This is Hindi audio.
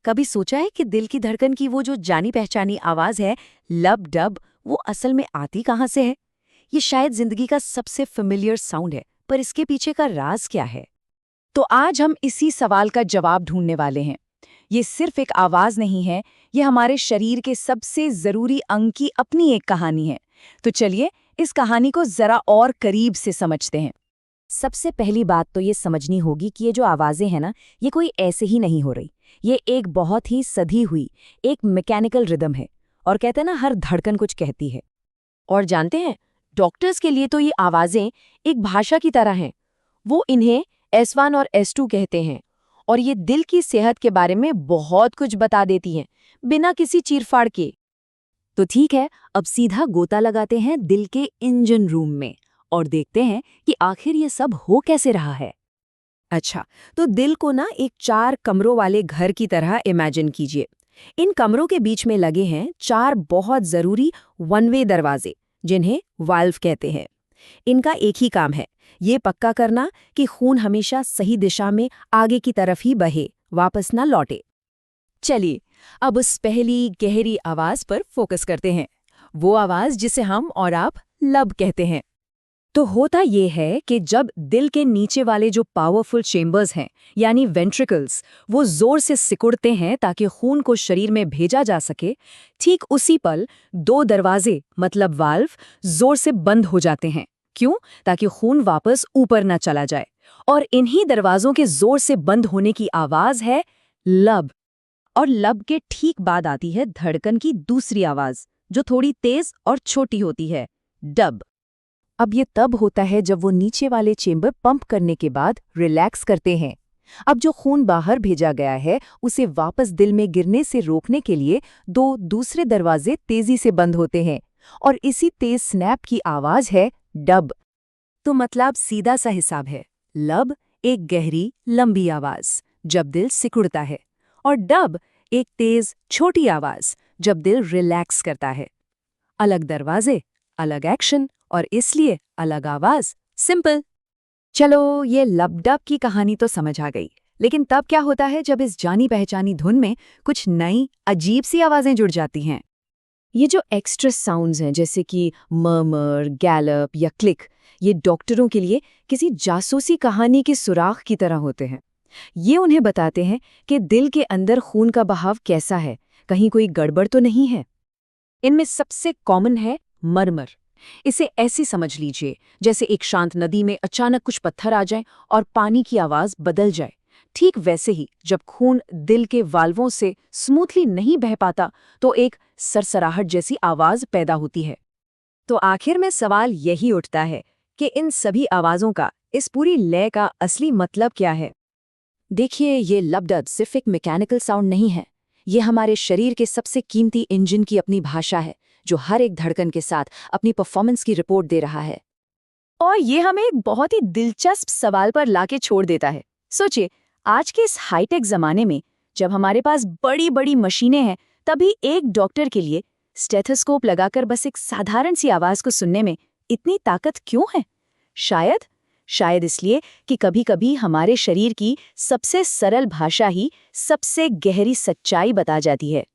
कभी सोचा है कि दिल की धड़कन की वो जो जानी पहचानी आवाज है, लब डब, वो असल में आती कहाँ से है? ये शायद जिंदगी का सबसे फेमिलियर साउंड है, पर इसके पीछे का राज क्या है? तो आज हम इसी सवाल का जवाब ढूंढने वाले हैं। ये सिर्फ एक आवाज नहीं है, ये हमारे शरीर के सबसे जरूरी अंग की अपनी एक कहानी है। तो चलिए इस कहानी को जरा और करीब से समझते हैं। सबसे पहली बात तो ये समझनी होगी कि ये जो आवाजें हैं ना, ये कोई ऐसे ही नहीं हो रही। ये एक बहुत ही सधी हुई एक मैकेनिकल रिदम है। और कहते हैं ना, हर धड़कन कुछ कहती है। और जानते हैं, डॉक्टर्स के लिए तो ये आवाजें एक भाषा की तरह हैं। वो इन्हें S1 और S2 कहते हैं, और ये दिल की सेहत के बारे में बहुत कुछ बता देती हैं, बिना किसी चीरफाड़ के। तो ठीक है, अब सीधा गोता लगाते हैं दिल के इंजन रूम में और देखते हैं कि आखिर ये सब हो कैसे रहा है। अच्छा, तो दिल को ना एक 4 कमरों वाले घर की तरह इमेजिन कीजिए। इन कमरों के बीच में लगे हैं 4 बहुत जरूरी वन वे दरवाजे, जिन्हें वाल्व कहते हैं। इनका एक ही काम है, ये पक्का करना कि खून हमेशा सही दिशा में आगे की तरफ ही बहे, वापस ना लौटे। चलिए, अब उस पहली गहरी आवाज पर फोकस करते हैं, वो आवाज जिसे हम और आप लब कहते हैं। तो होता ये है कि जब दिल के नीचे वाले जो पावरफुल चेम्बर्स हैं, यानी वेंट्रिकल्स, वो जोर से सिकुड़ते हैं ताकि खून को शरीर में भेजा जा सके, ठीक उसी पल 2 दरवाजे मतलब वाल्व जोर से बंद हो जाते हैं। क्यों? ताकि खून वापस ऊपर न चला जाए। और इन्हीं दरवाजों के जोर से बंद होने की आवाज है लब। और लब के ठीक बाद आती है धड़कन की दूसरी आवाज, जो थोड़ी तेज और छोटी होती है, डब। अब ये तब होता है जब वो नीचे वाले चेंबर पंप करने के बाद रिलैक्स करते हैं। अब जो खून बाहर भेजा गया है, उसे वापस दिल में गिरने से रोकने के लिए 2 दूसरे दरवाजे तेजी से बंद होते हैं, और इसी तेज स्नैप की आवाज है डब। तो मतलब सीधा सा हिसाब है, लब एक गहरी लंबी आवाज जब दिल सिकुड़ता है, और डब एक तेज छोटी आवाज जब दिल रिलैक्स करता है। अलग दरवाजे, अलग एक्शन, और इसलिए अलग आवाज। सिंपल। चलो, ये लब डब की कहानी तो समझ आ गई, लेकिन तब क्या होता है जब इस जानी पहचानी धुन में कुछ नई अजीब सी आवाजें जुड़ जाती हैं? ये जो एक्स्ट्रा साउंड्स हैं, जैसे कि मर्मर, गैलप या क्लिक, ये डॉक्टरों के लिए किसी जासूसी कहानी के सुराग की तरह होते हैं। ये उन्हें बताते हैं कि दिल के अंदर खून का बहाव कैसा है, कहीं कोई गड़बड़ तो नहीं है। इनमें सबसे कॉमन है मरमर। इसे ऐसे समझ लीजिए जैसे एक शांत नदी में अचानक कुछ पत्थर आ जाएं और पानी की आवाज बदल जाए। ठीक वैसे ही जब खून दिल के वाल्वों से स्मूथली नहीं बह पाता, तो एक सरसराहट जैसी आवाज पैदा होती है। तो आखिर में सवाल यही उठता है कि इन सभी आवाजों का, इस पूरी लय का असली मतलब क्या है? देखिए, ये लब-डब सिर्फ एक मैकेनिकल साउंड नहीं है। ये हमारे शरीर के सबसे कीमती इंजन की अपनी भाषा है, जो हर एक धड़कन के साथ अपनी परफॉर्मेंस की रिपोर्ट दे रहा है। और ये हमें एक बहुत ही दिलचस्प सवाल पर लाके छोड़ देता है। सोचिए, आज के इस हाईटेक जमाने में जब हमारे पास बड़ी बड़ी मशीनें हैं, तभी एक डॉक्टर के लिए स्टेथोस्कोप लगाकर बस एक साधारण सी आवाज को सुनने में इतनी ताकत क्यों है? शायद शायद इसलिए कि कभी-कभी हमारे शरीर की सबसे सरल भाषा ही सबसे गहरी सच्चाई बता जाती है।